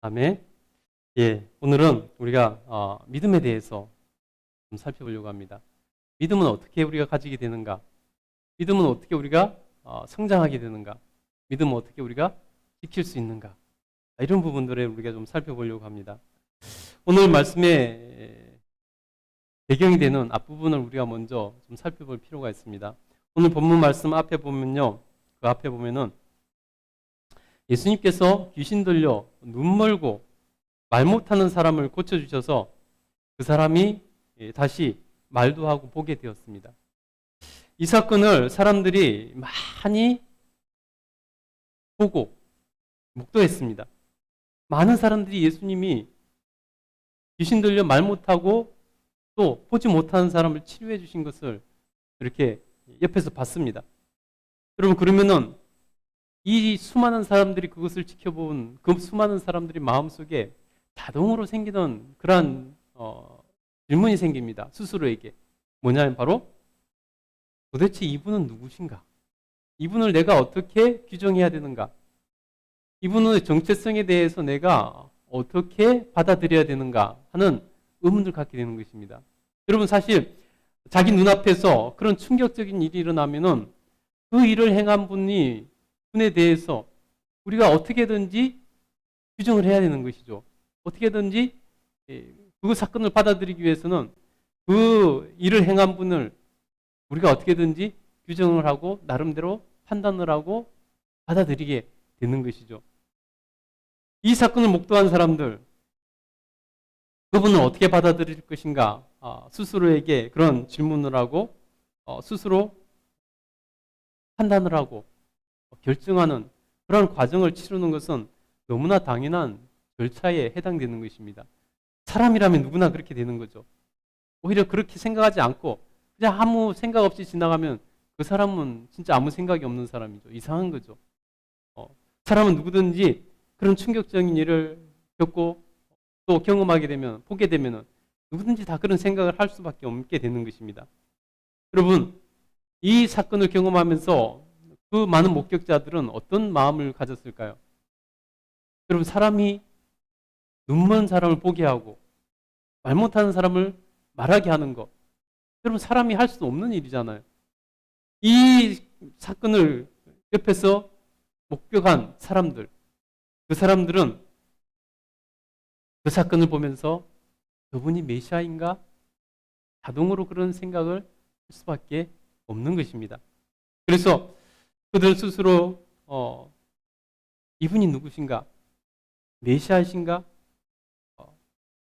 아멘. 예, 오늘은 우리가 믿음에 대해서 좀 살펴보려고 합니다. 믿음은 어떻게 우리가 가지게 되는가? 믿음은 어떻게 우리가 성장하게 되는가? 믿음은 어떻게 우리가 지킬 수 있는가? 이런 부분들을 우리가 좀 살펴보려고 합니다. 오늘 말씀의 배경이 되는 앞부분을 우리가 먼저 좀 살펴볼 필요가 있습니다. 오늘 본문 말씀 앞에 보면요, 그 앞에 보면은 예수님께서 귀신 들려 눈 멀고 말 못하는 사람을 고쳐주셔서 그 사람이 다시 말도 하고 보게 되었습니다. 이 사건을 사람들이 많이 보고 목도했습니다. 많은 사람들이 예수님이 귀신 들려 말 못하고 또 보지 못하는 사람을 치료해 주신 것을 이렇게 옆에서 봤습니다. 여러분, 그러면은 이 수많은 사람들이 그것을 지켜본 그 수많은 사람들이 마음속에 자동으로 생기던 그러한 질문이 생깁니다. 스스로에게. 뭐냐면 바로 도대체 이분은 누구신가? 이분을 내가 어떻게 규정해야 되는가? 이분의 정체성에 대해서 내가 어떻게 받아들여야 되는가 하는 의문을 갖게 되는 것입니다. 여러분, 사실 자기 눈앞에서 그런 충격적인 일이 일어나면은 그 일을 행한 분에 대해서 우리가 어떻게든지 규정을 해야 되는 것이죠. 어떻게든지 그 사건을 받아들이기 위해서는 그 일을 행한 분을 우리가 어떻게든지 규정을 하고 나름대로 판단을 하고 받아들이게 되는 것이죠. 이 사건을 목도한 사람들, 그분을 어떻게 받아들일 것인가, 스스로에게 그런 질문을 하고 스스로 판단을 하고 결정하는 그런 과정을 치르는 것은 너무나 당연한 절차에 해당되는 것입니다. 사람이라면 누구나 그렇게 되는 거죠. 오히려 그렇게 생각하지 않고 그냥 아무 생각 없이 지나가면 그 사람은 진짜 아무 생각이 없는 사람이죠. 이상한 거죠. 사람은 누구든지 그런 충격적인 일을 겪고 또 경험하게 되면, 보게 되면 누구든지 다 그런 생각을 할 수밖에 없게 되는 것입니다. 여러분, 이 사건을 경험하면서 그 많은 목격자들은 어떤 마음을 가졌을까요? 여러분, 사람이 눈먼 사람을 보게 하고 말 못하는 사람을 말하게 하는 것, 여러분, 사람이 할 수 없는 일이잖아요. 이 사건을 옆에서 목격한 사람들, 그 사람들은 그 사건을 보면서 저분이 메시아인가? 자동으로 그런 생각을 할 수밖에 없는 것입니다. 그래서 그들 스스로 이분이 누구신가? 메시아이신가?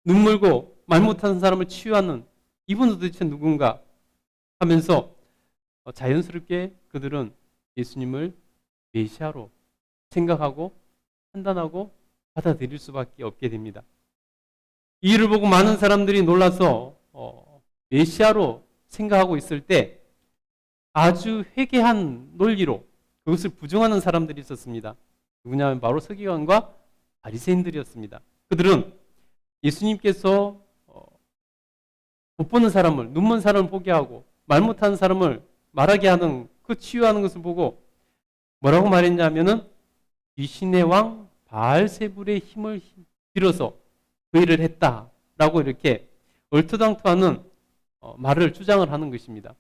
눈 멀고 말 못하는 사람을 치유하는 이분은 도대체 누군가? 하면서 자연스럽게 그들은 예수님을 메시아로 생각하고 판단하고 받아들일 수밖에 없게 됩니다. 이 일을 보고 많은 사람들이 놀라서 메시아로 생각하고 있을 때 아주 회개한 논리로 그것을 부정하는 사람들이 있었습니다. 누구냐면 바로 서기관과 바리새인들이었습니다. 그들은 예수님께서 못 보는 사람을, 눈먼 사람을 보게 하고 말 못하는 사람을 말하게 하는 그 치유하는 것을 보고 뭐라고 말했냐면은 귀신의 왕 바알세불의 힘을 빌어서 그 일을 했다라고 이렇게 얼토당토하는 말을 주장을 하는 것입니다.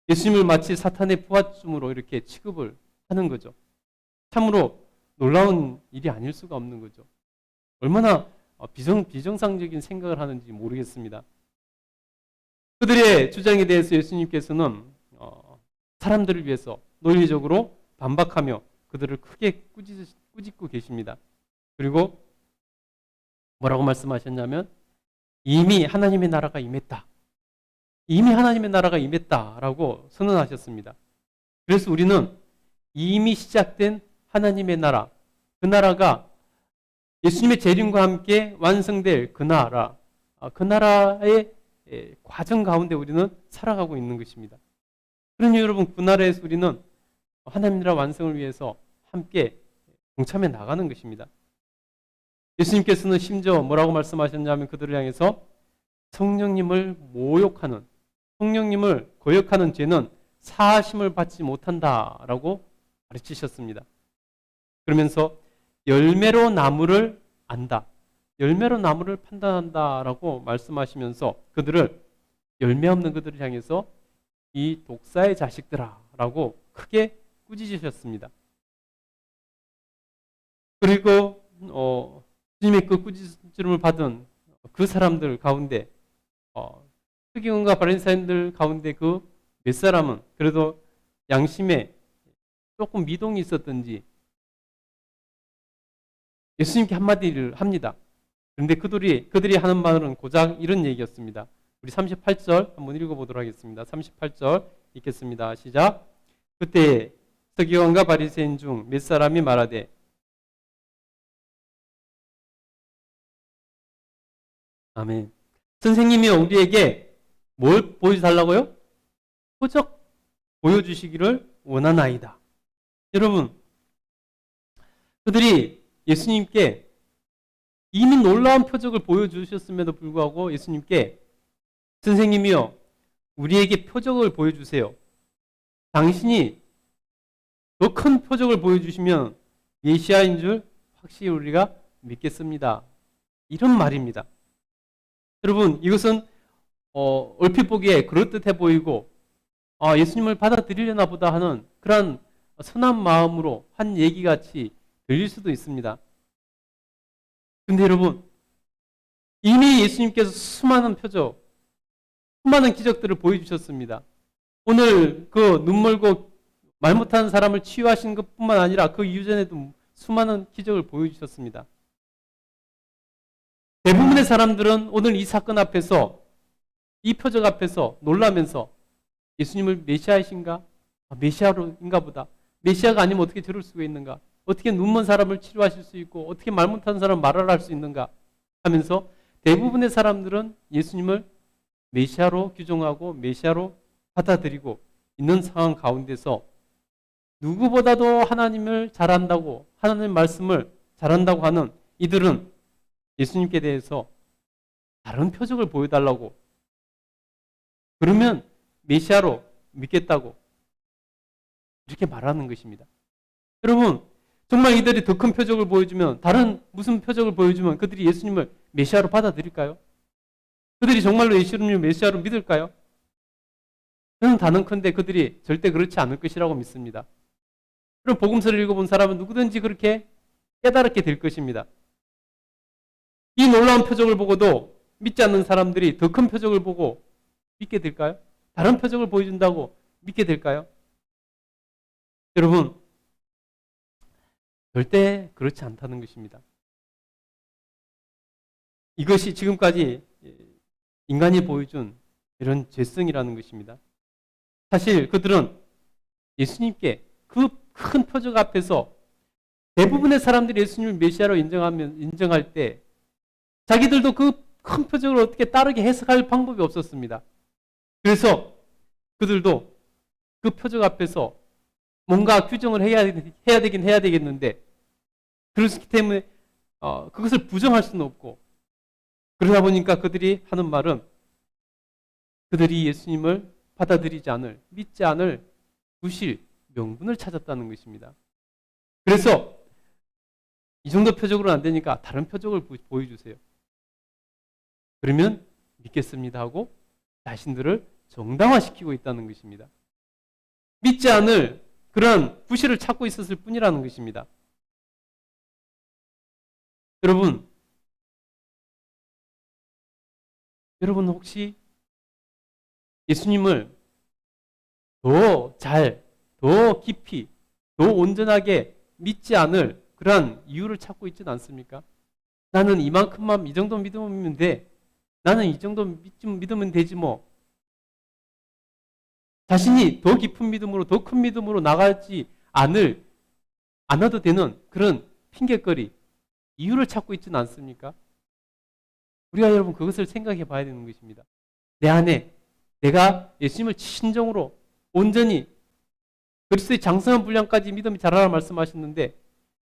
예수님을 마치 사탄의 부하쯤으로 이렇게 취급을 하는 거죠. 참으로 놀라운 일이 아닐 수가 없는 거죠. 얼마나 비정상적인 생각을 하는지 모르겠습니다. 그들의 주장에 대해서 예수님께서는 사람들을 위해서 논리적으로 반박하며 그들을 크게 꾸짖고 계십니다. 그리고 뭐라고 말씀하셨냐면 이미 하나님의 나라가 임했다. 이미 하나님의 나라가 임했다라고 선언하셨습니다. 그래서 우리는 이미 시작된 하나님의 나라, 그 나라가 예수님의 재림과 함께 완성될 그 나라, 그 나라의 과정 가운데 우리는 살아가고 있는 것입니다. 그러니 여러분, 그 나라에서 우리는 하나님 나라 완성을 위해서 함께 동참해 나가는 것입니다. 예수님께서는 심지어 뭐라고 말씀하셨냐면 그들을 향해서 성령님을 모욕하는, 성령님을 거역하는 죄는 사하심을 받지 못한다라고 가르치셨습니다. 그러면서 열매로 나무를 안다. 열매로 나무를 판단한다라고 말씀하시면서 그들을 열매 없는 그들을 향해서 이 독사의 자식들아라고 크게 꾸짖으셨습니다. 그리고 주님의 그 꾸짖음을 받은 그 사람들 가운데 서기관과 바리새인들 가운데 그 몇 사람은 그래도 양심에 조금 미동이 있었던지 예수님께 한마디를 합니다. 그런데 그들이 하는 말은 고작 이런 얘기였습니다. 우리 38절 한번 읽어보도록 하겠습니다. 38절 읽겠습니다. 시작. 그때 서기관과 바리새인 중 몇 사람이 말하되 아멘. 선생님이요 우리에게 뭘 보여달라고요? 표적 보여주시기를 원하나이다. 여러분 그들이 예수님께 이미 놀라운 표적을 보여주셨음에도 불구하고 예수님께 선생님이요 우리에게 표적을 보여주세요. 당신이 더 큰 표적을 보여주시면 메시아인 줄 확실히 우리가 믿겠습니다. 이런 말입니다. 여러분 이것은 얼핏 보기에 그럴듯해 보이고 예수님을 받아들이려나 보다 하는 그런 선한 마음으로 한 얘기같이 들릴 수도 있습니다. 근데 여러분 이미 예수님께서 수많은 표적, 수많은 기적들을 보여주셨습니다. 오늘 그 눈멀고 말 못하는 사람을 치유하신 것뿐만 아니라 그 이전에도 수많은 기적을 보여주셨습니다. 대부분의 사람들은 오늘 이 사건 앞에서 이 표적 앞에서 놀라면서 예수님을 메시아이신가? 메시아인가 보다. 메시아가 아니면 어떻게 저럴 수가 있는가? 어떻게 눈먼 사람을 치료하실 수 있고 어떻게 말 못하는 사람을 말을 할 수 있는가? 하면서 대부분의 사람들은 예수님을 메시아로 규정하고 메시아로 받아들이고 있는 상황 가운데서 누구보다도 하나님을 잘한다고 하나님 말씀을 잘한다고 하는 이들은 예수님께 대해서 다른 표적을 보여달라고 그러면 메시아로 믿겠다고 이렇게 말하는 것입니다. 여러분 정말 이들이 더 큰 표적을 보여주면 다른 무슨 표적을 보여주면 그들이 예수님을 메시아로 받아들일까요? 그들이 정말로 예수님을 메시아로 믿을까요? 저는 단언컨대 그들이 절대 그렇지 않을 것이라고 믿습니다. 그럼 복음서를 읽어본 사람은 누구든지 그렇게 깨달았게 될 것입니다. 이 놀라운 표적을 보고도 믿지 않는 사람들이 더 큰 표적을 보고 믿게 될까요? 다른 표적을 보여준다고 믿게 될까요? 여러분 절대 그렇지 않다는 것입니다. 이것이 지금까지 인간이 보여준 이런 죄성이라는 것입니다. 사실 그들은 예수님께 그 큰 표적 앞에서 대부분의 사람들이 예수님을 메시아로 인정할 때 자기들도 그 큰 표적을 어떻게 다르게 해석할 방법이 없었습니다. 그래서 그들도 그 표적 앞에서 뭔가 규정을 해야 되겠는데 그렇기 때문에 그것을 부정할 수는 없고 그러다 보니까 그들이 하는 말은 그들이 예수님을 받아들이지 않을 믿지 않을 부실 명분을 찾았다는 것입니다. 그래서 이 정도 표적으로는 안 되니까 다른 표적을 보여주세요. 그러면 믿겠습니다 하고 자신들을 정당화시키고 있다는 것입니다. 믿지 않을 그런 부실을 찾고 있었을 뿐이라는 것입니다. 여러분 혹시 예수님을 더 깊이, 더 온전하게 믿지 않을 그러한 이유를 찾고 있지는 않습니까? 나는 이만큼만 이 정도 믿으면 돼. 나는 이 정도 믿으면 되지 뭐. 자신이 더 깊은 믿음으로 더 큰 믿음으로 나가지 않아도 되는 그런 핑계거리, 이유를 찾고 있지는 않습니까? 우리가 여러분 그것을 생각해 봐야 되는 것입니다. 내 안에 내가 예수님을 진정으로 온전히 그리스도의 장성한 분량까지 믿음이 자라라 말씀하셨는데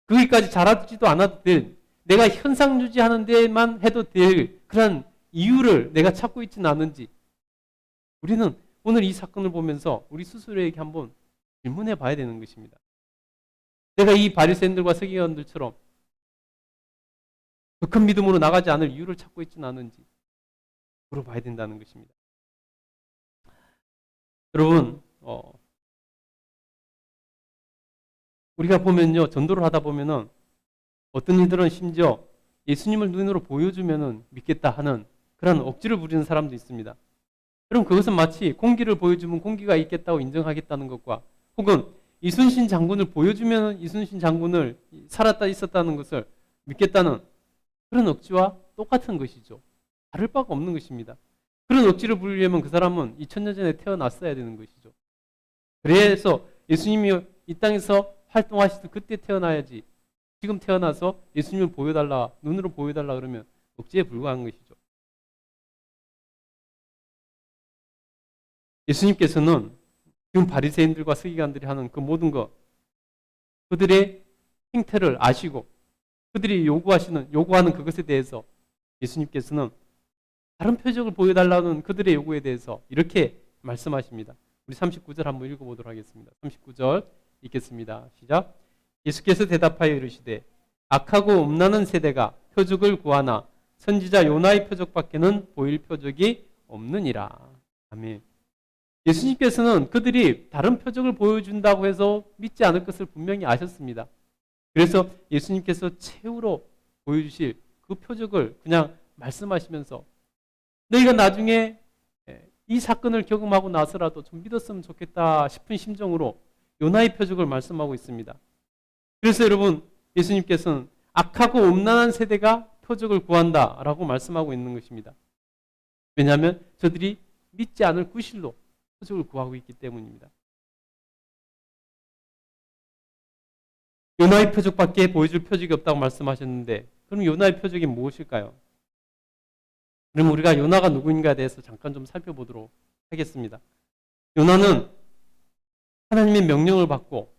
거기까지 자라지도 않아도 될 내가 현상 유지하는 데만 해도 될 그런 이유를 내가 찾고 있지는 않은지 우리는 오늘 이 사건을 보면서 우리 스스로에게 한번 질문해 봐야 되는 것입니다. 내가 이 바리새인들과 서기관들처럼 더 큰 믿음으로 나가지 않을 이유를 찾고 있지는 않은지 물어봐야 된다는 것입니다. 여러분, 우리가 보면요, 전도를 하다 보면은 어떤 이들은 심지어 예수님을 눈으로 보여주면은 믿겠다 하는 그런 억지를 부리는 사람도 있습니다. 그럼 그것은 마치 공기를 보여주면 공기가 있겠다고 인정하겠다는 것과, 혹은 이순신 장군을 보여주면 이순신 장군을 살았다 있었다는 것을 믿겠다는 그런 억지와 똑같은 것이죠. 다를 바가 없는 것입니다. 그런 억지를 부리려면 그 사람은 2000년 전에 태어났어야 되는 것이죠. 그래서 예수님이 이 땅에서 활동하시던 그때 태어나야지, 지금 태어나서 예수님을 보여달라, 눈으로 보여달라 그러면 억지에 불과한 것이죠. 예수님께서는 지금 바리새인들과 서기관들이 하는 그 모든 것, 그들의 행태를 아시고 그들이 요구하는 그것에 대해서 예수님께서는 다른 표적을 보여달라는 그들의 요구에 대해서 이렇게 말씀하십니다. 우리 39절 한번 읽어보도록 하겠습니다. 39절 읽겠습니다. 시작. 예수께서 대답하여 이르시되 악하고 음란한 세대가 표적을 구하나 선지자 요나의 표적밖에는 보일 표적이 없느니라. 아멘. 예수님께서는 그들이 다른 표적을 보여준다고 해서 믿지 않을 것을 분명히 아셨습니다. 그래서 예수님께서 최후로 보여주실 그 표적을 그냥 말씀하시면서 너희가 나중에 이 사건을 경험하고 나서라도 좀 믿었으면 좋겠다 싶은 심정으로 요나의 표적을 말씀하고 있습니다. 그래서 여러분, 예수님께서는 악하고 음란한 세대가 표적을 구한다라고 말씀하고 있는 것입니다. 왜냐하면 저들이 믿지 않을 구실로 표적을 구하고 있기 때문입니다. 요나의 표적밖에 보여줄 표적이 없다고 말씀하셨는데, 그럼 요나의 표적이 무엇일까요? 그럼 우리가 요나가 누구인가에 대해서 잠깐 좀 살펴보도록 하겠습니다. 요나는 하나님의 명령을 받고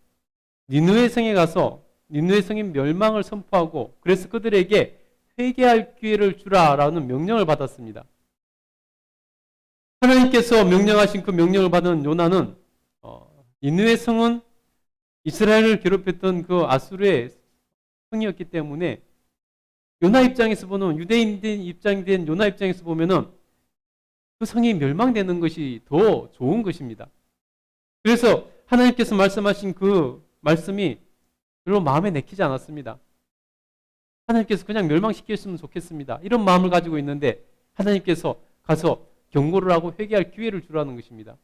니느웨 성에 가서 니느웨 성의 멸망을 선포하고, 그래서 그들에게 회개할 기회를 주라라는 명령을 받았습니다. 하나님께서 명령하신 그 명령을 받은 요나는 니느웨 성은 이스라엘을 괴롭혔던 그 아수르의 성이었기 때문에 요나 입장에서 보면, 유대인들 입장이 된 요나 입장에서 보면은 그 성이 멸망되는 것이 더 좋은 것입니다. 그래서 하나님께서 말씀하신 그 말씀이 별로 마음에 내키지 않았습니다. 하나님께서 그냥 멸망시켰으면 좋겠습니다. 이런 마음을 가지고 있는데 하나님께서 가서 경고를 하고 회개할 기회를 주라는 것입니다.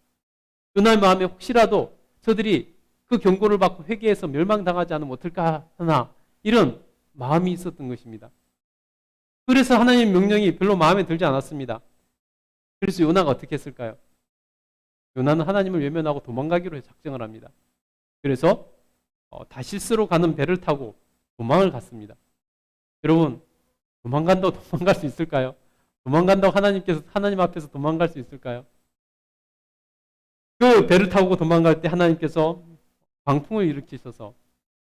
요나의 마음에 혹시라도 저들이 그 경고를 받고 회개해서 멸망당하지 않으면 어떨까 하나, 이런 마음이 있었던 것입니다. 그래서 하나님의 명령이 별로 마음에 들지 않았습니다. 그래서 요나가 어떻게 했을까요? 요나는 하나님을 외면하고 도망가기로 작정을 합니다. 그래서 다시스로 가는 배를 타고 도망을 갔습니다. 여러분, 도망간다고 도망갈 수 있을까요? 도망간다고 하나님 앞에서 도망갈 수 있을까요? 그 배를 타고 도망갈 때 하나님께서 광풍을 일으키셔서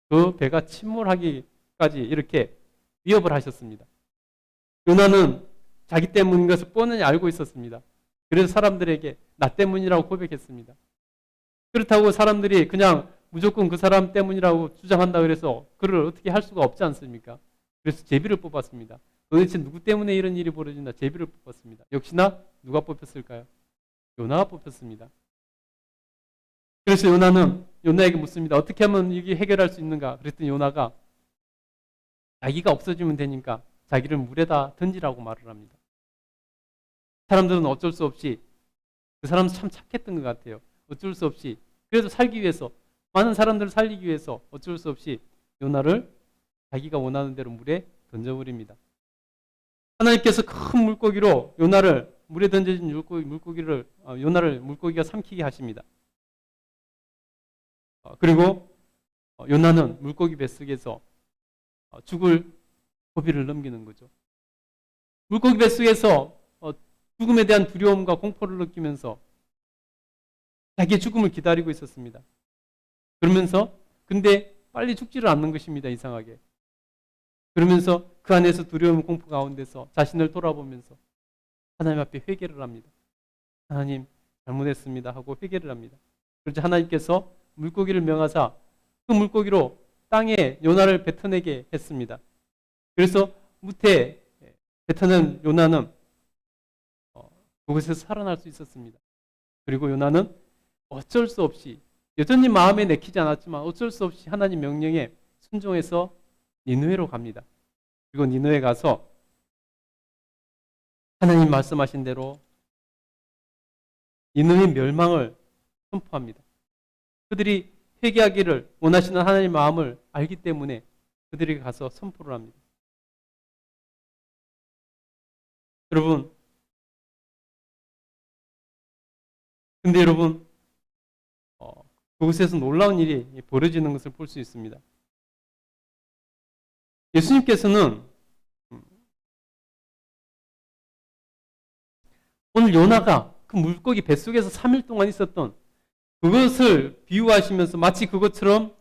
그 배가 침몰하기까지 이렇게 위협을 하셨습니다. 요나는 자기 때문인 것을 뻔히 알고 있었습니다. 그래서 사람들에게 나 때문이라고 고백했습니다. 그렇다고 사람들이 그냥 무조건 그 사람 때문이라고 주장한다 그래서 그를 어떻게 할 수가 없지 않습니까? 그래서 제비를 뽑았습니다. 도대체 누구 때문에 이런 일이 벌어진다? 제비를 뽑았습니다. 역시나 누가 뽑혔을까요? 요나가 뽑혔습니다. 그래서 요나는 요나에게 묻습니다. 어떻게 하면 이게 해결할 수 있는가? 그랬더니 요나가 자기가 없어지면 되니까 자기를 물에다 던지라고 말을 합니다. 사람들은 어쩔 수 없이, 그 사람은 참 착했던 것 같아요. 어쩔 수 없이, 그래도 살기 위해서, 많은 사람들을 살리기 위해서 어쩔 수 없이 요나를 자기가 원하는 대로 물에 던져버립니다. 하나님께서 큰 물고기로 요나를 물에 던져진 요나를 물고기가 삼키게 하십니다. 그리고 요나는 물고기 뱃속에서 죽을 고비를 넘기는 거죠. 물고기 뱃속에서 죽음에 대한 두려움과 공포를 느끼면서 자기의 죽음을 기다리고 있었습니다. 그러면서 근데 빨리 죽지를 않는 것입니다. 이상하게. 그러면서 그 안에서 두려움, 공포 가운데서 자신을 돌아보면서 하나님 앞에 회개를 합니다. 하나님 잘못했습니다 하고 회개를 합니다. 그래서 하나님께서 물고기를 명하사 그 물고기로 땅에 요나를 뱉어내게 했습니다. 그래서 무태 뱉어낸 요나는 그곳에서 살아날 수 있었습니다. 그리고 요나는 어쩔 수 없이 여전히 마음에 내키지 않았지만 어쩔 수 없이 하나님 명령에 순종해서 니느웨로 갑니다. 그리고 니느웨 가서 하나님 말씀하신 대로 니느웨 멸망을 선포합니다. 그들이 회개하기를 원하시는 하나님의 마음을 알기 때문에 그들에게 가서 선포를 합니다. 여러분, 근데 여러분, 그곳에서 놀라운 일이 벌어지는 것을 볼 수 있습니다. 예수님께서는 오늘 요나가 그 물고기 뱃속에서 3일 동안 있었던 그것을 비유하시면서 마치 그것처럼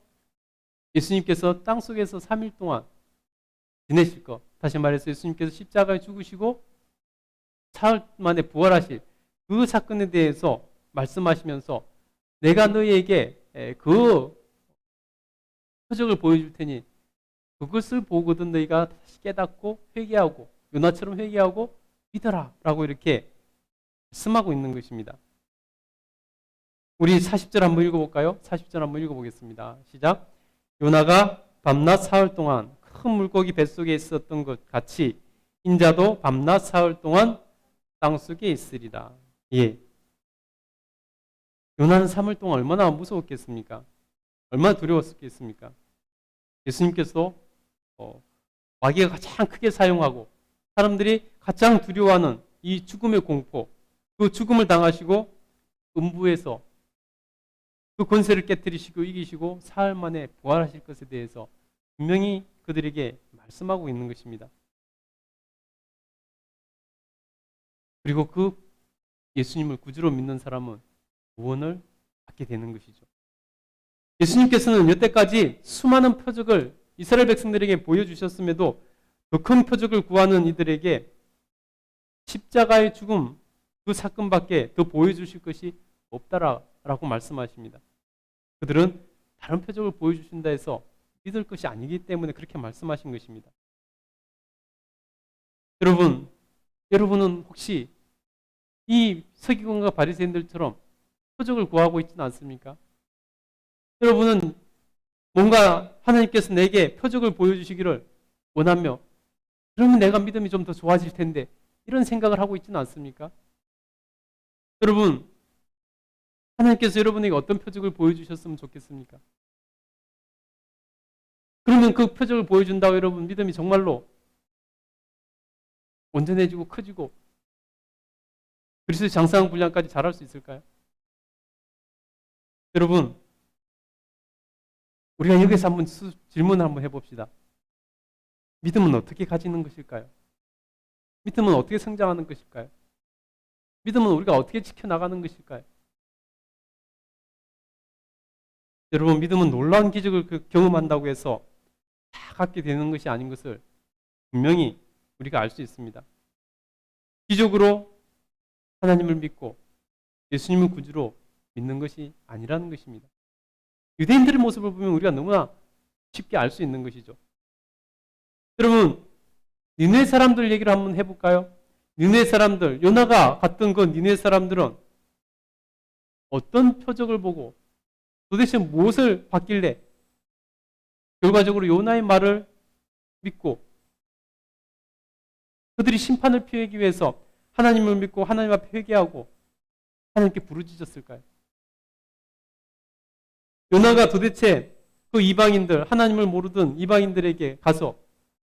예수님께서 땅속에서 3일 동안 지내실 것, 다시 말해서 예수님께서 십자가에 죽으시고 사흘 만에 부활하실 그 사건에 대해서 말씀하시면서 내가 너희에게 그 표적을 보여줄 테니 그것을 보고든 너희가 다시 깨닫고 회개하고 요나처럼 회개하고 믿어라 라고 이렇게 말씀하고 있는 것입니다. 우리 40절 한번 읽어볼까요? 40절 한번 읽어보겠습니다. 시작. 요나가 밤낮 사흘 동안 큰 물고기 뱃속에 있었던 것 같이 인자도 밤낮 사흘 동안 땅속에 있으리라. 예. 요나는 3일 동안 얼마나 무서웠겠습니까? 얼마나 두려웠겠습니까? 예수님께서 마귀가 가장 크게 사용하고 사람들이 가장 두려워하는 이 죽음의 공포, 그 죽음을 당하시고 음부에서 그 권세를 깨뜨리시고 이기시고 사흘 만에 부활하실 것에 대해서 분명히 그들에게 말씀하고 있는 것입니다. 그리고 그 예수님을 구주로 믿는 사람은 구원을 받게 되는 것이죠. 예수님께서는 여태까지 수많은 표적을 이스라엘 백성들에게 보여주셨음에도 더 큰 표적을 구하는 이들에게 십자가의 죽음 그 사건밖에 더 보여주실 것이 없다라고 말씀하십니다. 그들은 다른 표적을 보여주신다 해서 믿을 것이 아니기 때문에 그렇게 말씀하신 것입니다. 여러분은 혹시 이 서기관과 바리새인들처럼 표적을 구하고 있지는 않습니까? 여러분은 뭔가 하나님께서 내게 표적을 보여주시기를 원하며 그러면 내가 믿음이 좀 더 좋아질 텐데 이런 생각을 하고 있지는 않습니까? 여러분, 하나님께서 여러분에게 어떤 표적을 보여주셨으면 좋겠습니까? 그러면 그 표적을 보여준다고 여러분 믿음이 정말로 온전해지고 커지고 그리스도의 장사한 분량까지 잘할 수 있을까요? 여러분, 우리가 여기서 한번 질문을 한번 해봅시다. 믿음은 어떻게 가지는 것일까요? 믿음은 어떻게 성장하는 것일까요? 믿음은 우리가 어떻게 지켜나가는 것일까요? 여러분, 믿음은 놀라운 기적을 경험한다고 해서 다 갖게 되는 것이 아닌 것을 분명히 우리가 알 수 있습니다. 기적으로 하나님을 믿고 예수님을 구주로 믿는 것이 아니라는 것입니다. 유대인들의 모습을 보면 우리가 너무나 쉽게 알 수 있는 것이죠. 여러분, 니느웨 사람들 얘기를 한번 해볼까요? 니느웨 사람들, 요나가 갔던 그 니느웨 사람들은 어떤 표적을 보고 도대체 무엇을 봤길래 결과적으로 요나의 말을 믿고 그들이 심판을 피하기 위해서 하나님을 믿고 하나님 앞에 회개하고 하나님께 부르짖었을까요? 요나가 도대체 그 이방인들, 하나님을 모르던 이방인들에게 가서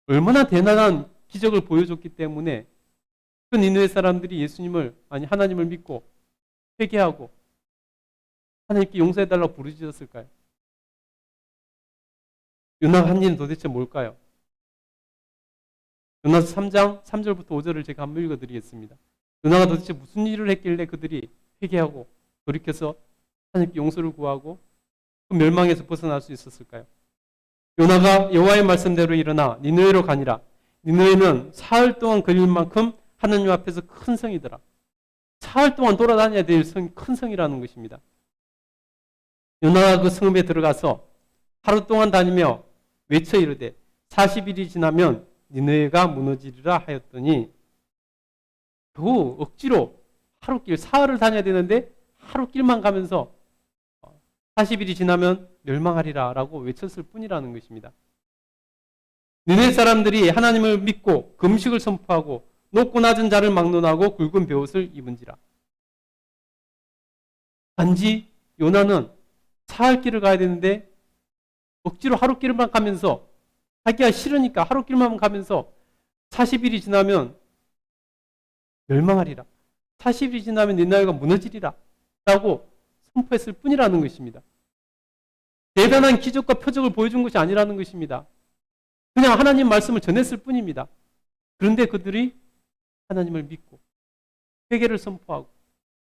얼마나 대단한 기적을 보여줬기 때문에 그 니느웨 사람들이 하나님을 믿고 회개하고 하나님께 용서해달라고 부르짖었을까요? 요나가 한 일은 도대체 뭘까요? 요나서 3장 3절부터 5절을 제가 한번 읽어드리겠습니다. 요나가 도대체 무슨 일을 했길래 그들이 회개하고 돌이켜서 하나님께 용서를 구하고 그 멸망에서 벗어날 수 있었을까요? 요나가 여호와의 말씀대로 일어나 니느웨로 가니라. 니느웨는 사흘 동안 걸릴 만큼 하나님 앞에서 큰 성이더라. 사흘 동안 돌아다녀야 될 큰 성이라는 것입니다. 요나가 그 성읍에 들어가서 하루 동안 다니며 외쳐 이르되 40일이 지나면 니느웨가 무너지리라 하였더니 겨우 억지로 하루길, 사흘을 다녀야 되는데 하루길만 가면서 40일이 지나면 멸망하리라 라고 외쳤을 뿐이라는 것입니다. 니느웨 사람들이 하나님을 믿고 금식을 선포하고 높고 낮은 자를 막론하고 굵은 베옷을 입은지라. 단지 요나는 사흘 길을 가야 되는데 억지로 하루길만 가면서 하기가 싫으니까 하루길만 가면서 40일이 지나면 멸망하리라. 40일이 지나면 니느웨가 무너지리라 라고 선포했을 뿐이라는 것입니다. 대단한 기적과 표적을 보여준 것이 아니라는 것입니다. 그냥 하나님 말씀을 전했을 뿐입니다. 그런데 그들이 하나님을 믿고 회개를 선포하고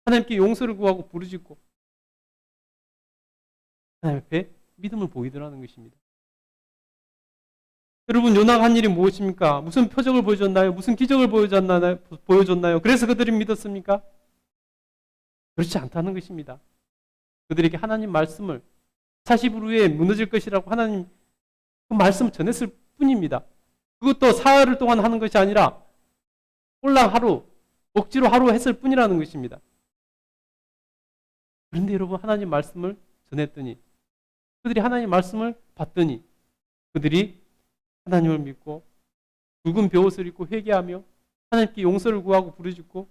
하나님께 용서를 구하고 부르짖고 하나님 앞에 믿음을 보이더라는 것입니다. 여러분, 요나가 한 일이 무엇입니까? 무슨 표적을 보여줬나요? 무슨 기적을 보여줬나요? 그래서 그들이 믿었습니까? 그렇지 않다는 것입니다. 그들에게 하나님 말씀을 40일 후에 무너질 것이라고 하나님 그 말씀을 전했을 뿐입니다. 그것도 사흘을 동안 하는 것이 아니라 홀랑 하루, 억지로 하루 했을 뿐이라는 것입니다. 그런데 여러분, 하나님 말씀을 전했더니 그들이 하나님 말씀을 받더니 그들이 하나님을 믿고 굵은 베옷을 입고 회개하며 하나님께 용서를 구하고 부르짖고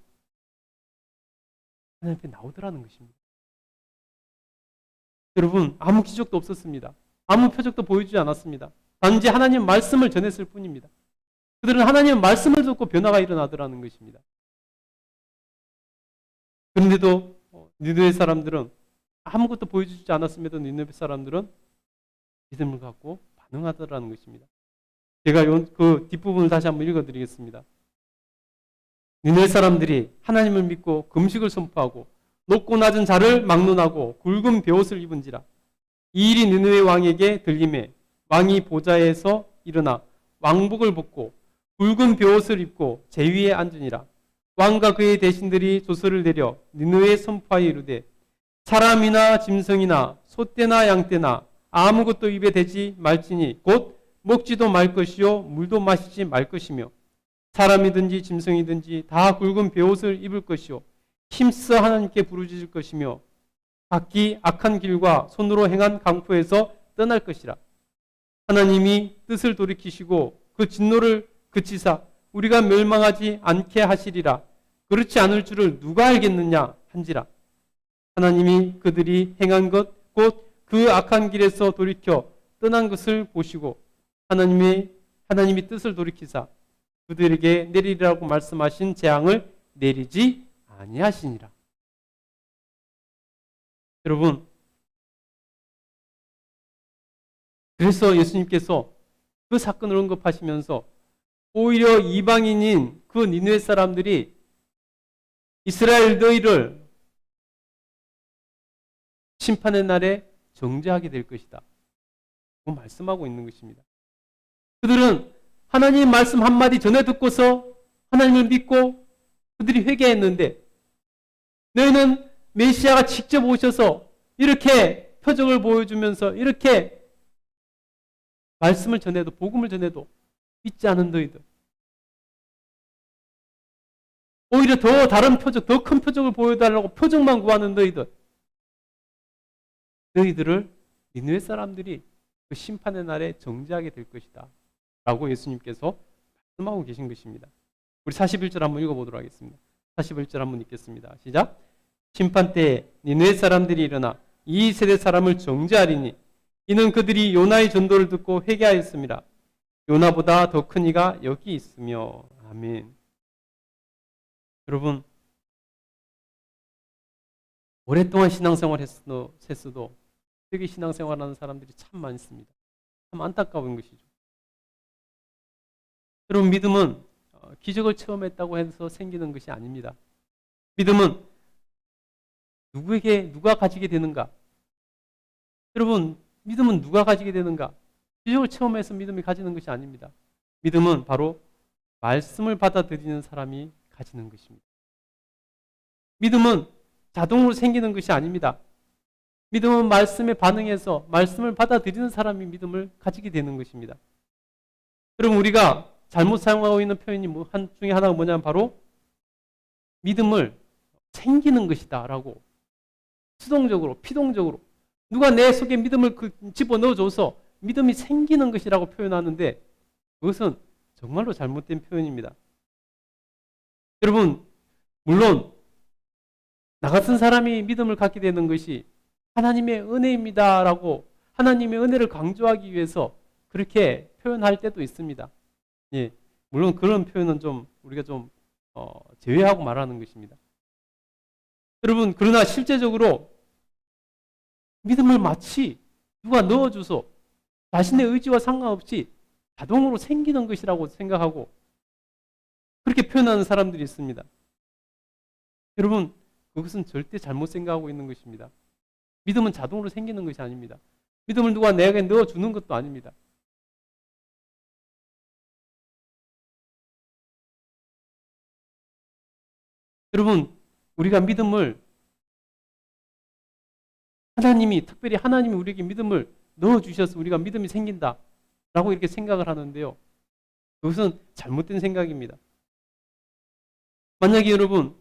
하나님 앞에 나오더라는 것입니다. 여러분, 아무 기적도 없었습니다. 아무 표적도 보여주지 않았습니다. 단지 하나님 말씀을 전했을 뿐입니다. 그들은 하나님의 말씀을 듣고 변화가 일어나더라는 것입니다. 그런데도 니느웨 사람들은 아무것도 보여주지 않았음에도 니느웨 사람들은 믿음을 갖고 반응하더라는 것입니다. 제가 그 뒷부분을 다시 한번 읽어드리겠습니다. 니느웨 사람들이 하나님을 믿고 금식을 선포하고 높고 낮은 자를 막론하고 굵은 베옷을 입은지라. 이 일이 니느웨 왕에게 들림에 왕이 보좌에서 일어나 왕복을 벗고 굵은 베옷을 입고 제위에 앉으니라. 왕과 그의 대신들이 조서를 내려 니느웨에 선포하여 이르되 사람이나 짐승이나 소떼나 양떼나 아무것도 입에 대지 말지니 곧 먹지도 말 것이요 물도 마시지 말 것이며 사람이든지 짐승이든지 다 굵은 베옷을 입을 것이요 힘써 하나님께 부르짖을 것이며 각기 악한 길과 손으로 행한 강포에서 떠날 것이라. 하나님이 뜻을 돌이키시고 그 진노를 그치사 우리가 멸망하지 않게 하시리라. 그렇지 않을 줄을 누가 알겠느냐 한지라. 하나님이 그들이 행한 것 곧 그 악한 길에서 돌이켜 떠난 것을 보시고 하나님이 뜻을 돌이키사 그들에게 내리리라고 말씀하신 재앙을 내리지 아니하시니라. 여러분, 그래서 예수님께서 그 사건을 언급하시면서 오히려 이방인인 그 니느웨 사람들이 이스라엘 너희를 심판의 날에 정죄하게 될 것이다. 말씀하고 있는 것입니다. 그들은 하나님 말씀 한마디 전해 듣고서 하나님을 믿고 그들이 회개했는데 너희는 메시아가 직접 오셔서 이렇게 표적을 보여주면서 이렇게 말씀을 전해도 복음을 전해도 믿지 않은 너희들, 오히려 더 다른 표적, 더 큰 표적을 보여달라고 표적만 구하는 너희들을 니느웨 사람들이 그 심판의 날에 정죄하게 될 것이다 라고 예수님께서 말씀하고 계신 것입니다. 우리 41절 한번 읽어보도록 하겠습니다. 41절 한번 읽겠습니다. 시작. 심판 때에 니느웨 사람들이 일어나 이 세대 사람을 정죄하리니 이는 그들이 요나의 전도를 듣고 회개하였습니다. 요나보다 더 큰 이가 여기 있으며. 아멘. 여러분, 오랫동안 신앙생활 했어도 세계 신앙생활하는 사람들이 참 많습니다. 참 안타까운 것이죠. 여러분, 믿음은 기적을 체험했다고 해서 생기는 것이 아닙니다. 믿음은 누가 가지게 되는가? 여러분, 믿음은 누가 가지게 되는가? 기적을 체험해서 믿음이 가지는 것이 아닙니다. 믿음은 바로 말씀을 받아들이는 사람이 가지는 것입니다. 믿음은 자동으로 생기는 것이 아닙니다. 믿음은 말씀에 반응해서 말씀을 받아들이는 사람이 믿음을 가지게 되는 것입니다. 여러분, 우리가 잘못 사용하고 있는 표현이 한 중에 하나가 뭐냐면 바로 믿음을 챙기는 것이다 라고 수동적으로 피동적으로 누가 내 속에 믿음을 집어넣어줘서 믿음이 생기는 것이라고 표현하는데 그것은 정말로 잘못된 표현입니다. 여러분 물론 나 같은 사람이 믿음을 갖게 되는 것이 하나님의 은혜입니다 라고 하나님의 은혜를 강조하기 위해서 그렇게 표현할 때도 있습니다. 예, 물론 그런 표현은 좀 우리가 좀 제외하고 말하는 것입니다. 여러분 그러나 실제적으로 믿음을 마치 누가 넣어줘서 자신의 의지와 상관없이 자동으로 생기는 것이라고 생각하고 그렇게 표현하는 사람들이 있습니다. 여러분 그것은 절대 잘못 생각하고 있는 것입니다. 믿음은 자동으로 생기는 것이 아닙니다. 믿음을 누가 내게 넣어주는 것도 아닙니다. 여러분 우리가 믿음을 특별히 하나님이 우리에게 믿음을 넣어주셔서 우리가 믿음이 생긴다 라고 이렇게 생각을 하는데요. 그것은 잘못된 생각입니다. 만약에 여러분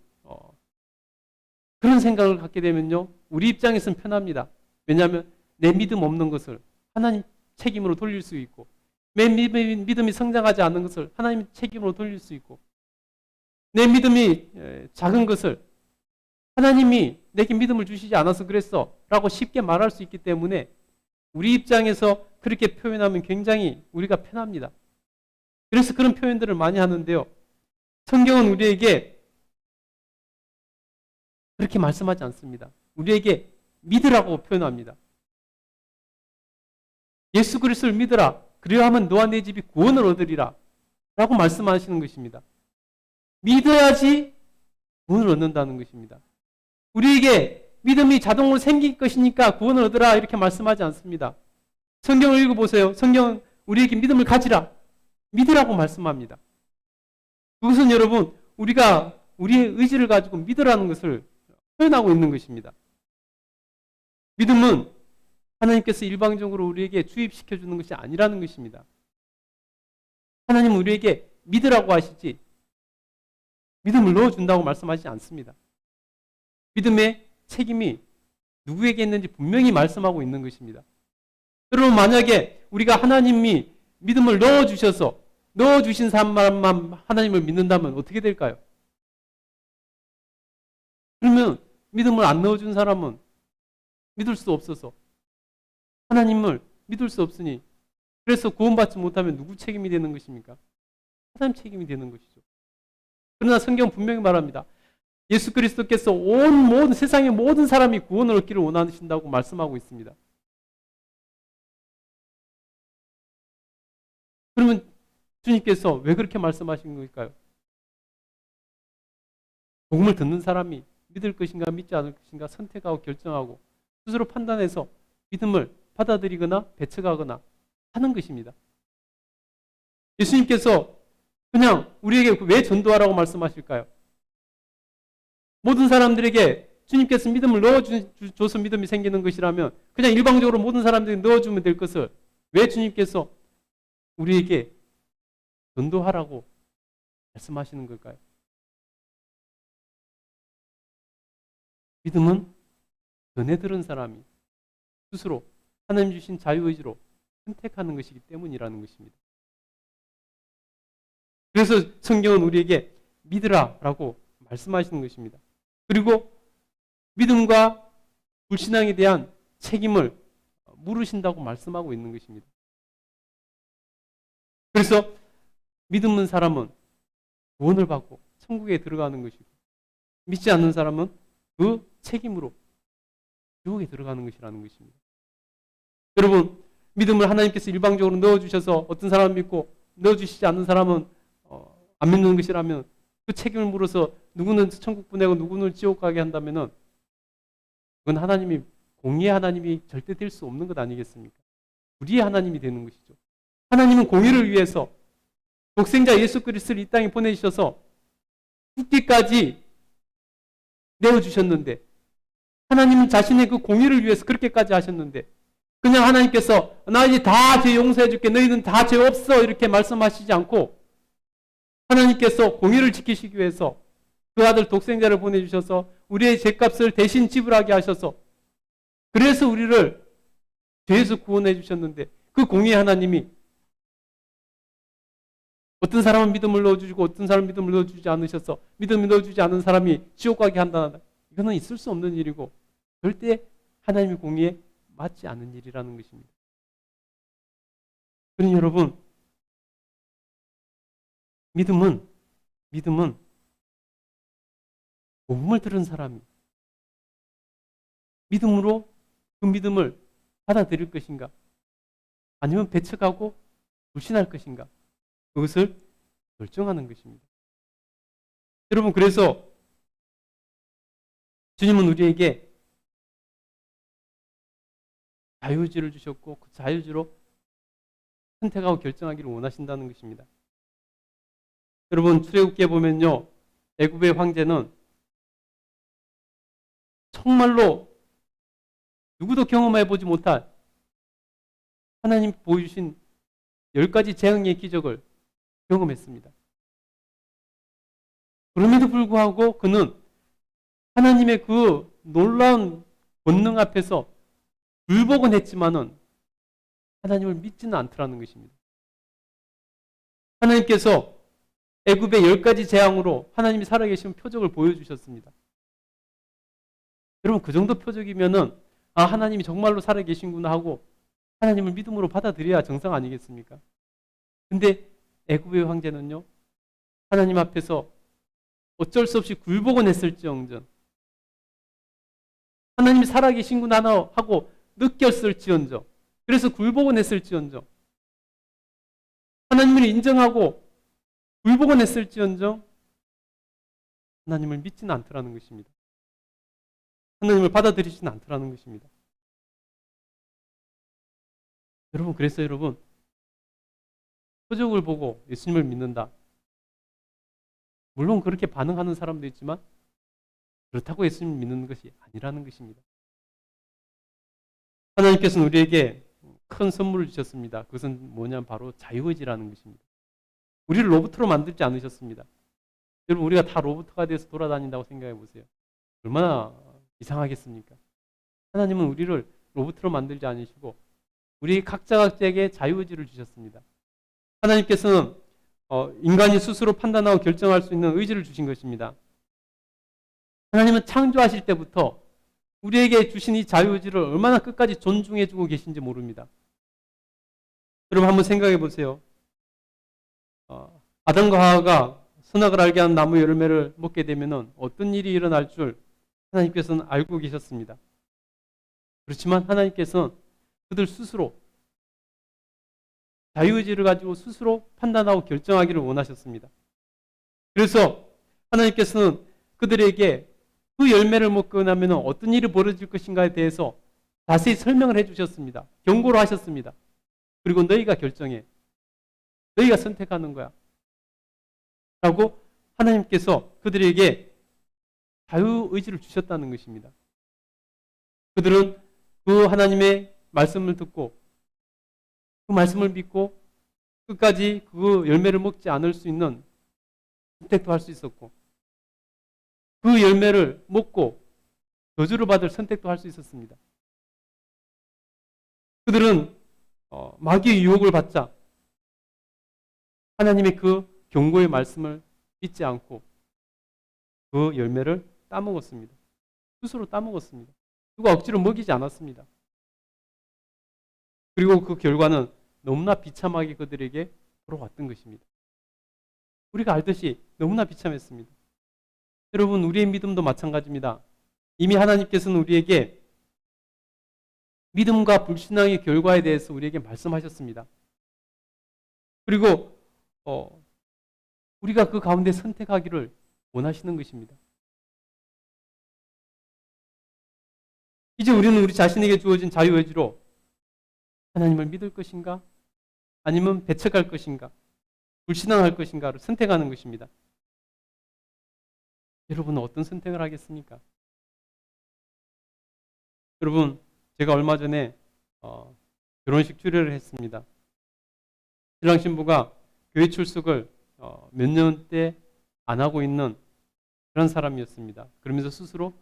그런 생각을 갖게 되면요. 우리 입장에서는 편합니다. 왜냐하면 내 믿음 없는 것을 하나님 책임으로 돌릴 수 있고 내 믿음이 성장하지 않는 것을 하나님 책임으로 돌릴 수 있고 내 믿음이 작은 것을 하나님이 내게 믿음을 주시지 않아서 그랬어 라고 쉽게 말할 수 있기 때문에 우리 입장에서 그렇게 표현하면 굉장히 우리가 편합니다. 그래서 그런 표현들을 많이 하는데요. 성경은 우리에게 그렇게 말씀하지 않습니다. 우리에게 믿으라고 표현합니다. 예수 그리스도를 믿으라. 그리하면 너와 내 집이 구원을 얻으리라. 라고 말씀하시는 것입니다. 믿어야지 구원을 얻는다는 것입니다. 우리에게 믿음이 자동으로 생길 것이니까 구원을 얻으라 이렇게 말씀하지 않습니다. 성경을 읽어보세요. 성경은 우리에게 믿음을 가지라. 믿으라고 말씀합니다. 그것은 여러분 우리가 우리의 의지를 가지고 믿으라는 것을 표현하고 있는 것입니다. 믿음은 하나님께서 일방적으로 우리에게 주입시켜 주는 것이 아니라는 것입니다. 하나님은 우리에게 믿으라고 하시지 믿음을 넣어준다고 말씀하시지 않습니다. 믿음의 책임이 누구에게 있는지 분명히 말씀하고 있는 것입니다. 여러분 만약에 우리가 하나님이 믿음을 넣어주신 사람만 하나님을 믿는다면 어떻게 될까요? 그러면 믿음을 안 넣어준 사람은 믿을 수 없어서 하나님을 믿을 수 없으니 그래서 구원받지 못하면 누구 책임이 되는 것입니까? 하나님 책임이 되는 것이죠. 그러나 성경은 분명히 말합니다. 예수 그리스도께서 모든 세상의 모든 사람이 구원을 얻기를 원하신다고 말씀하고 있습니다. 그러면 주님께서 왜 그렇게 말씀하신 걸까요? 복음을 듣는 사람이 믿을 것인가 믿지 않을 것인가 선택하고 결정하고 스스로 판단해서 믿음을 받아들이거나 배척하거나 하는 것입니다. 예수님께서 그냥 우리에게 왜 전도하라고 말씀하실까요? 모든 사람들에게 주님께서 믿음을 넣어줘서 믿음이 생기는 것이라면 그냥 일방적으로 모든 사람들에게 넣어주면 될 것을 왜 주님께서 우리에게 전도하라고 말씀하시는 걸까요? 믿음은 전에 들은 사람이 스스로 하나님 주신 자유의지로 선택하는 것이기 때문이라는 것입니다. 그래서 성경은 우리에게 믿으라라고 말씀하시는 것입니다. 그리고 믿음과 불신앙에 대한 책임을 물으신다고 말씀하고 있는 것입니다. 그래서 믿 없는 사람은 구원을 받고 천국에 들어가는 것이고 믿지 않는 사람은 그 책임으로 지옥에 들어가는 것이라는 것입니다. 여러분 믿음을 하나님께서 일방적으로 넣어주셔서 어떤 사람은 믿고 넣어주시지 않는 사람은 안 믿는 것이라면 그 책임을 물어서 누구는 천국 보내고 누구는 지옥 가게 한다면은 그건 하나님이 공의의 하나님이 절대 될 수 없는 것 아니겠습니까? 불의의 하나님이 되는 것이죠. 하나님은 공의를 위해서 독생자 예수 그리스도를 이 땅에 보내주셔서 죽기까지 내어주셨는데 하나님은 자신의 그 공의를 위해서 그렇게까지 하셨는데 그냥 하나님께서 나 이제 다 죄 용서해 줄게 너희는 다 죄 없어 이렇게 말씀하시지 않고 하나님께서 공의를 지키시기 위해서 그 아들 독생자를 보내주셔서 우리의 죄값을 대신 지불하게 하셔서 그래서 우리를 죄에서 구원해 주셨는데 그 공의의 하나님이 어떤 사람은 믿음을 넣어주시고 어떤 사람은 믿음을 넣어주지 않으셔서 믿음을 넣어주지 않은 사람이 지옥 가게 한다. 이거는 있을 수 없는 일이고 절대 하나님의 공의에 맞지 않는 일이라는 것입니다. 그러니 여러분, 믿음은 복음을 들은 사람이 믿음으로 그 믿음을 받아들일 것인가 아니면 배척하고 불신할 것인가 그것을 결정하는 것입니다. 여러분, 그래서 주님은 우리에게 자유의지를 주셨고 그 자유의지로 선택하고 결정하기를 원하신다는 것입니다. 여러분, 출애굽기에 보면요, 애굽의 황제는 정말로 누구도 경험해보지 못할 하나님 보여주신 10가지 재앙의 기적을 경험했습니다. 그럼에도 불구하고 그는 하나님의 그 놀라운 권능 앞에서 불복은 했지만은 하나님을 믿지는 않더라는 것입니다. 하나님께서 애굽의 10가지 재앙으로 하나님이 살아계신 표적을 보여주셨습니다. 여러분, 그 정도 표적이면은 아, 하나님이 정말로 살아계신구나 하고 하나님을 믿음으로 받아들여야 정상 아니겠습니까? 근데 애굽의 황제는요, 하나님 앞에서 어쩔 수 없이 굴복은 했을지언정 하나님이 살아계신구나 하고 느꼈을지언정 그래서 굴복은 했을지언정 하나님을 인정하고 굴복은 했을지언정 하나님을 믿지는 않더라는 것입니다. 하나님을 받아들이지는 않더라는 것입니다. 여러분, 그래서 여러분, 표적을 보고 예수님을 믿는다. 물론 그렇게 반응하는 사람도 있지만 그렇다고 예수님을 믿는 것이 아니라는 것입니다. 하나님께서는 우리에게 큰 선물을 주셨습니다. 그것은 뭐냐면 바로 자유의지라는 것입니다. 우리를 로봇으로 만들지 않으셨습니다. 여러분, 우리가 다 로봇가 돼서 돌아다닌다고 생각해 보세요. 얼마나 이상하겠습니까? 하나님은 우리를 로봇으로 만들지 않으시고 우리 각자에게 자유의지를 주셨습니다. 하나님께서는 인간이 스스로 판단하고 결정할 수 있는 의지를 주신 것입니다. 하나님은 창조하실 때부터 우리에게 주신 이 자유의지를 얼마나 끝까지 존중해주고 계신지 모릅니다. 여러분, 한번 생각해 보세요. 아담과 하와가 선악을 알게 하는 나무 열매를 먹게 되면 어떤 일이 일어날 줄 하나님께서는 알고 계셨습니다. 그렇지만 하나님께서는 그들 스스로 자유의지를 가지고 스스로 판단하고 결정하기를 원하셨습니다. 그래서 하나님께서는 그들에게 그 열매를 먹고 나면 어떤 일이 벌어질 것인가에 대해서 자세히 설명을 해주셨습니다. 경고를 하셨습니다. 그리고 너희가 결정해. 너희가 선택하는 거야. 라고 하나님께서 그들에게 자유의지를 주셨다는 것입니다. 그들은 그 하나님의 말씀을 듣고 그 말씀을 믿고 끝까지 그 열매를 먹지 않을 수 있는 선택도 할 수 있었고 그 열매를 먹고 저주를 받을 선택도 할 수 있었습니다. 그들은 마귀의 유혹을 받자 하나님의 그 경고의 말씀을 믿지 않고 그 열매를 따먹었습니다. 스스로 따먹었습니다. 누가 억지로 먹이지 않았습니다. 그리고 그 결과는 너무나 비참하게 그들에게 돌아왔던 것입니다. 우리가 알듯이 너무나 비참했습니다. 여러분, 우리의 믿음도 마찬가지입니다. 이미 하나님께서는 우리에게 믿음과 불신앙의 결과에 대해서 우리에게 말씀하셨습니다. 그리고 우리가 그 가운데 선택하기를 원하시는 것입니다. 이제 우리는 우리 자신에게 주어진 자유의지로 하나님을 믿을 것인가 아니면 배척할 것인가 불신앙할 것인가를 선택하는 것입니다. 여러분은 어떤 선택을 하겠습니까? 여러분, 제가 얼마 전에 결혼식 주례를 했습니다. 신랑 신부가 교회 출석을 몇 년째 안 하고 있는 그런 사람이었습니다. 그러면서 스스로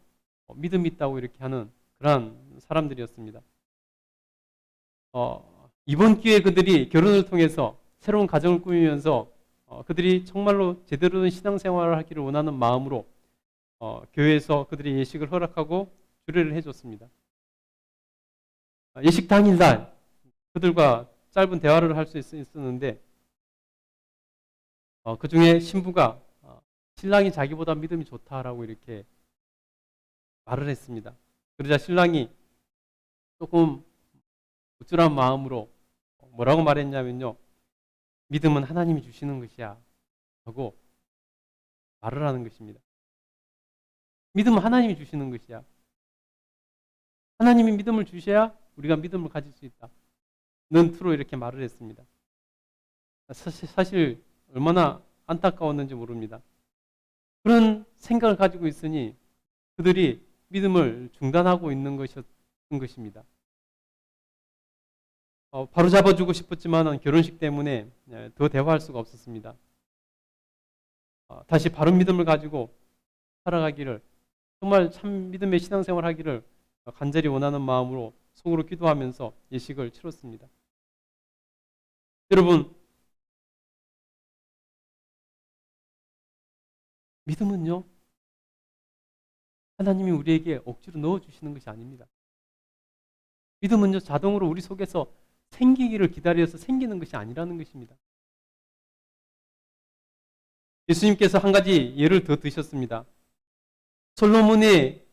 믿음이 있다고 이렇게 하는 그러한 사람들이었습니다. 이번 기회에 그들이 결혼을 통해서 새로운 가정을 꾸미면서 그들이 정말로 제대로 된 신앙생활을 하기를 원하는 마음으로 교회에서 그들이 예식을 허락하고 주례를 해줬습니다. 예식 당일날 그들과 짧은 대화를 할 수 있었는데 그 중에 신부가 신랑이 자기보다 믿음이 좋다라고 이렇게 말을 했습니다. 그러자 신랑이 조금 우쭐한 마음으로 뭐라고 말했냐면요. 믿음은 하나님이 주시는 것이야 하고 말을 하는 것입니다. 믿음은 하나님이 주시는 것이야. 하나님이 믿음을 주셔야 우리가 믿음을 가질 수 있다. 넌트로 이렇게 말을 했습니다. 사실 얼마나 안타까웠는지 모릅니다. 그런 생각을 가지고 있으니 그들이 믿음을 중단하고 있는 것입니다. 바로 잡아주고 싶었지만 결혼식 때문에 더 대화할 수가 없었습니다. 다시 바른 믿음을 가지고 살아가기를, 정말 참 믿음의 신앙생활 하기를 간절히 원하는 마음으로 속으로 기도하면서 예식을 치렀습니다. 여러분, 믿음은요, 하나님이 우리에게 억지로 넣어주시는 것이 아닙니다. 믿음은요, 자동으로 우리 속에서 생기기를 기다려서 생기는 것이 아니라는 것입니다. 예수님께서 한 가지 예를 더 드셨습니다. 솔로몬의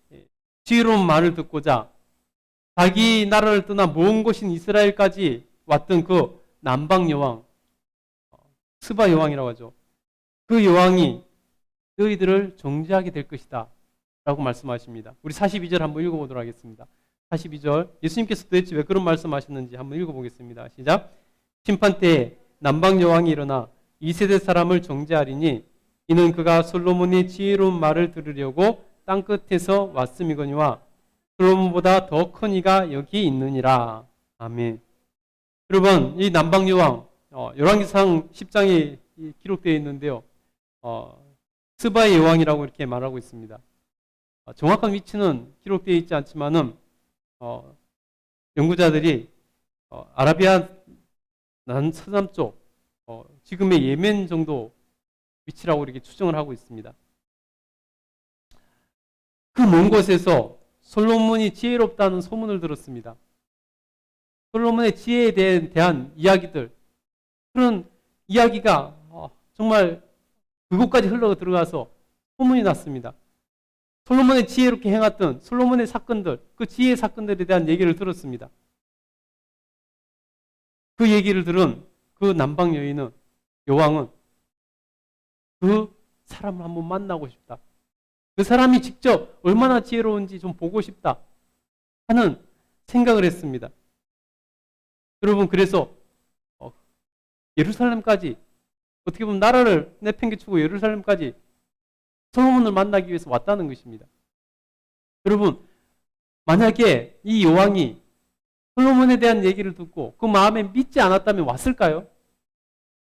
지혜로운 말을 듣고자 자기 나라를 떠나 먼 곳인 이스라엘까지 왔던 그 남방 여왕, 스바 여왕이라고 하죠. 그 여왕이 너희들을 정죄하게 될 것이다 라고 말씀하십니다. 우리 42절 한번 읽어보도록 하겠습니다. 42절, 예수님께서 도대체 왜 그런 말씀하셨는지 한번 읽어보겠습니다. 시작. 심판 때에 남방 여왕이 일어나 2세대 사람을 정죄하리니 이는 그가 솔로몬의 지혜로운 말을 들으려고 땅끝에서 왔음이거니와 솔로몬보다 더 큰 이가 여기 있느니라. 아멘. 여러분, 이 남방 여왕, 열왕기상 10장에 기록되어 있는데요. 스바의 여왕이라고 이렇게 말하고 있습니다. 정확한 위치는 기록되어 있지 않지만은 연구자들이 아라비아 서남쪽 지금의 예멘 정도 위치라고 이렇게 추정을 하고 있습니다. 그 먼 곳에서 솔로몬이 지혜롭다는 소문을 들었습니다. 솔로몬의 지혜에 대한 이야기들, 그런 이야기가 정말 그곳까지 흘러 들어가서 소문이 났습니다. 솔로몬의 지혜롭게 행했던 솔로몬의 사건들, 그 지혜의 사건들에 대한 얘기를 들었습니다. 그 얘기를 들은 그 남방 여왕은 그 사람을 한번 만나고 싶다. 그 사람이 직접 얼마나 지혜로운지 좀 보고 싶다 하는 생각을 했습니다. 여러분, 그래서 예루살렘까지, 어떻게 보면 나라를 내팽개치고 예루살렘까지 솔로몬을 만나기 위해서 왔다는 것입니다. 여러분, 만약에 이 여왕이 솔로몬에 대한 얘기를 듣고 그 마음에 믿지 않았다면 왔을까요?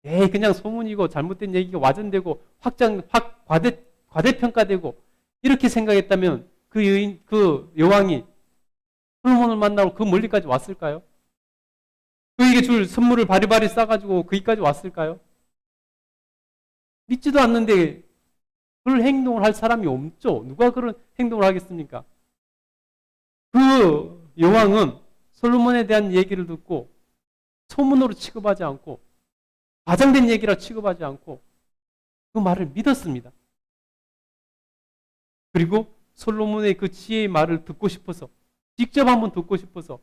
그냥 소문이고 잘못된 얘기가 와전되고 과대평가되고 이렇게 생각했다면 그 여왕이 솔로몬을 만나고 그 멀리까지 왔을까요? 그에게 줄 선물을 바리바리 싸가지고 거기까지 왔을까요? 믿지도 않는데 그런 행동을 할 사람이 없죠. 누가 그런 행동을 하겠습니까? 그 여왕은 솔로몬에 대한 얘기를 듣고 소문으로 취급하지 않고 과장된 얘기라 취급하지 않고 그 말을 믿었습니다. 그리고 솔로몬의 그 지혜의 말을 듣고 싶어서, 직접 한번 듣고 싶어서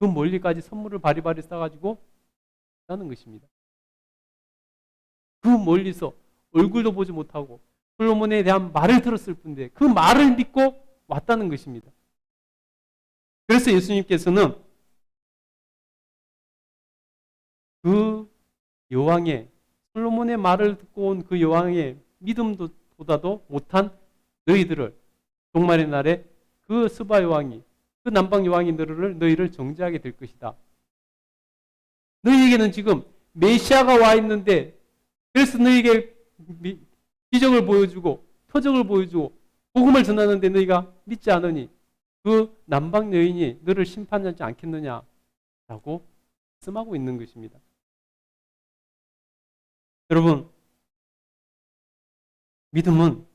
그 멀리까지 선물을 바리바리 싸가지고 왔다는 것입니다. 그 멀리서 얼굴도 보지 못하고 솔로몬에 대한 말을 들었을 뿐인데 그 말을 믿고 왔다는 것입니다. 그래서 예수님께서는 그 여왕의, 솔로몬의 말을 듣고 온 그 여왕의 믿음보다도 못한 너희들을, 종말의 날에 그 스바 여왕이, 그 남방 여왕이 너희를 정죄하게 될 것이다. 너희에게는 지금 메시아가 와 있는데 그래서 너에게 기적을 보여주고 표적을 보여주고 복음을 전하는데 너희가 믿지 않으니 그 남방 여인이 너를 심판하지 않겠느냐라고 말씀하고 있는 것입니다. 여러분, 믿음은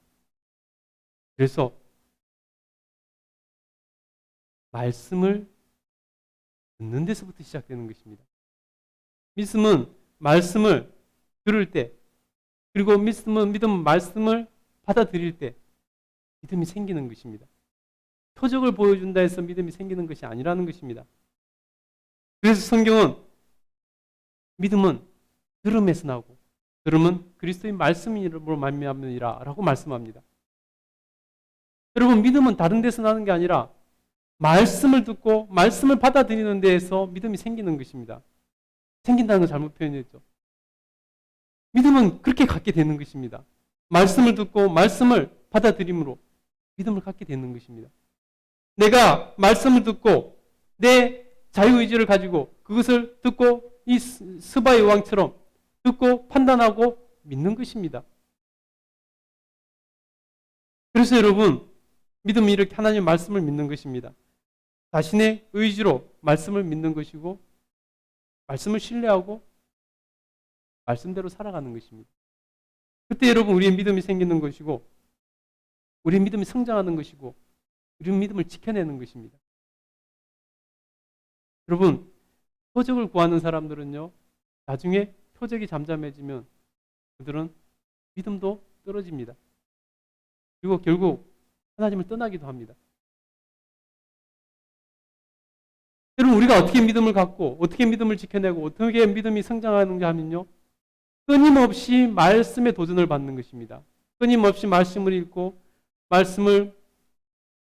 그래서 말씀을 듣는 데서부터 시작되는 것입니다. 믿음은 말씀을 들을 때, 그리고 믿음은 말씀을 받아들일 때 믿음이 생기는 것입니다. 표적을 보여준다 해서 믿음이 생기는 것이 아니라는 것입니다. 그래서 성경은 믿음은 들음에서 나오고 들음은 그리스도의 말씀으로 말미암으리라 라고 말씀합니다. 여러분, 믿음은 다른 데서 나는 게 아니라 말씀을 듣고 말씀을 받아들이는 데에서 믿음이 생기는 것입니다. 생긴다는 건 잘못 표현했죠. 믿음은 그렇게 갖게 되는 것입니다. 말씀을 듣고 말씀을 받아들임으로 믿음을 갖게 되는 것입니다. 내가 말씀을 듣고 내 자유의지를 가지고 그것을 듣고 이 스바의 왕처럼 듣고 판단하고 믿는 것입니다. 그래서 여러분, 믿음이 이렇게 하나님의 말씀을 믿는 것입니다. 자신의 의지로 말씀을 믿는 것이고 말씀을 신뢰하고 말씀대로 살아가는 것입니다. 그때 여러분, 우리의 믿음이 생기는 것이고 우리의 믿음이 성장하는 것이고 우리의 믿음을 지켜내는 것입니다. 여러분, 표적을 구하는 사람들은요, 나중에 표적이 잠잠해지면 그들은 믿음도 떨어집니다. 그리고 결국 하나님을 떠나기도 합니다. 여러분, 우리가 어떻게 믿음을 갖고 어떻게 믿음을 지켜내고 어떻게 믿음이 성장하는가 하면요, 끊임없이 말씀에 도전을 받는 것입니다. 끊임없이 말씀을 읽고 말씀을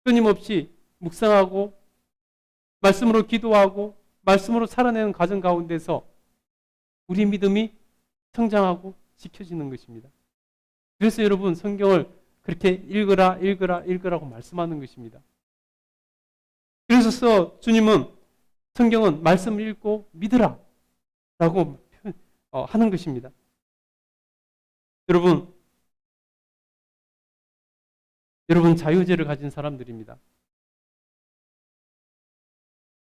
끊임없이 묵상하고 말씀으로 기도하고 말씀으로 살아내는 과정 가운데서 우리 믿음이 성장하고 지켜지는 것입니다. 그래서 여러분, 성경을 그렇게 읽으라고 말씀하는 것입니다. 그래서 주님은 성경은 말씀을 읽고 믿으라 라고 하는 것입니다. 여러분 자유의지를 가진 사람들입니다.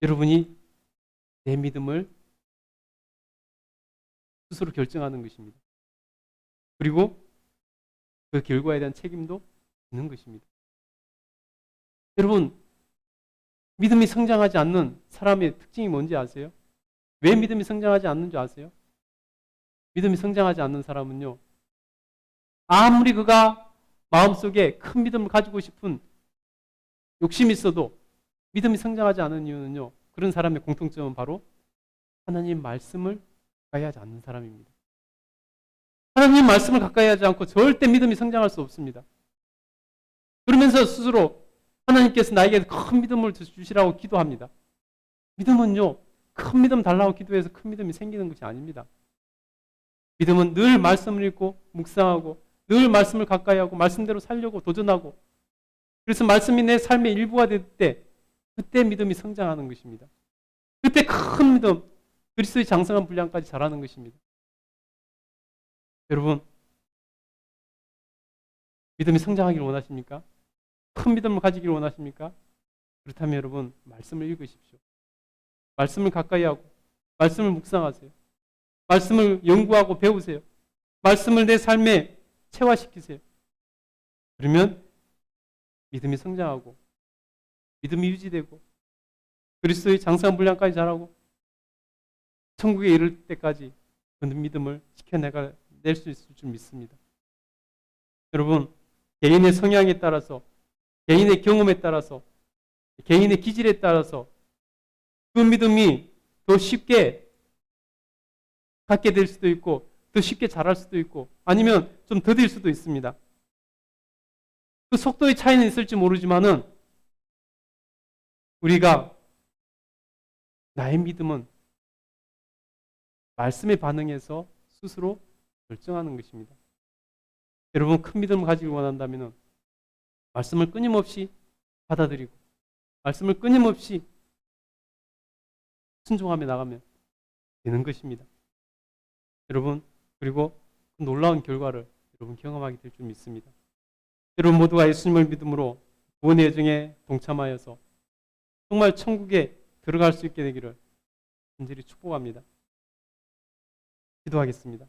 여러분이 내 믿음을 스스로 결정하는 것입니다. 그리고 그 결과에 대한 책임도 있는 것입니다. 여러분, 믿음이 성장하지 않는 사람의 특징이 뭔지 아세요? 왜 믿음이 성장하지 않는 줄 아세요? 믿음이 성장하지 않는 사람은요, 아무리 그가 마음속에 큰 믿음을 가지고 싶은 욕심이 있어도 믿음이 성장하지 않는 이유는요, 그런 사람의 공통점은 바로 하나님 말씀을 가까이 하지 않는 사람입니다. 하나님 말씀을 가까이 하지 않고 절대 믿음이 성장할 수 없습니다. 그러면서 스스로 하나님께서 나에게 큰 믿음을 주시라고 기도합니다. 믿음은요, 큰 믿음 달라고 기도해서 큰 믿음이 생기는 것이 아닙니다. 믿음은 늘 말씀을 읽고 묵상하고 늘 말씀을 가까이 하고 말씀대로 살려고 도전하고, 그래서 말씀이 내 삶의 일부가 될 때 그때 믿음이 성장하는 것입니다. 그때 큰 믿음, 그리스도의 장성한 분량까지 자라는 것입니다. 여러분, 믿음이 성장하기를 원하십니까? 큰 믿음을 가지기를 원하십니까? 그렇다면 여러분, 말씀을 읽으십시오. 말씀을 가까이 하고 말씀을 묵상하세요. 말씀을 연구하고 배우세요. 말씀을 내 삶에 체화시키세요. 그러면 믿음이 성장하고 믿음이 유지되고 그리스도의 장성한 분량까지 자라고 천국에 이를 때까지 그 믿음을 지켜낼 수 있을 줄 믿습니다. 여러분, 개인의 성향에 따라서, 개인의 경험에 따라서, 개인의 기질에 따라서 그 믿음이 더 쉽게 갖게 될 수도 있고 더 쉽게 자랄 수도 있고 아니면 좀 더딜 수도 있습니다. 그 속도의 차이는 있을지 모르지만은 우리가 나의 믿음은 말씀에 반응해서 스스로 결정하는 것입니다. 여러분, 큰 믿음을 가지기 원한다면 말씀을 끊임없이 받아들이고 말씀을 끊임없이 순종하며 나가면 되는 것입니다. 여러분, 그리고 놀라운 결과를 여러분 경험하게 될 줄 믿습니다. 여러분 모두가 예수님을 믿음으로 구원의 여정에 동참하여서 정말 천국에 들어갈 수 있게 되기를 간절히 축복합니다. 기도하겠습니다.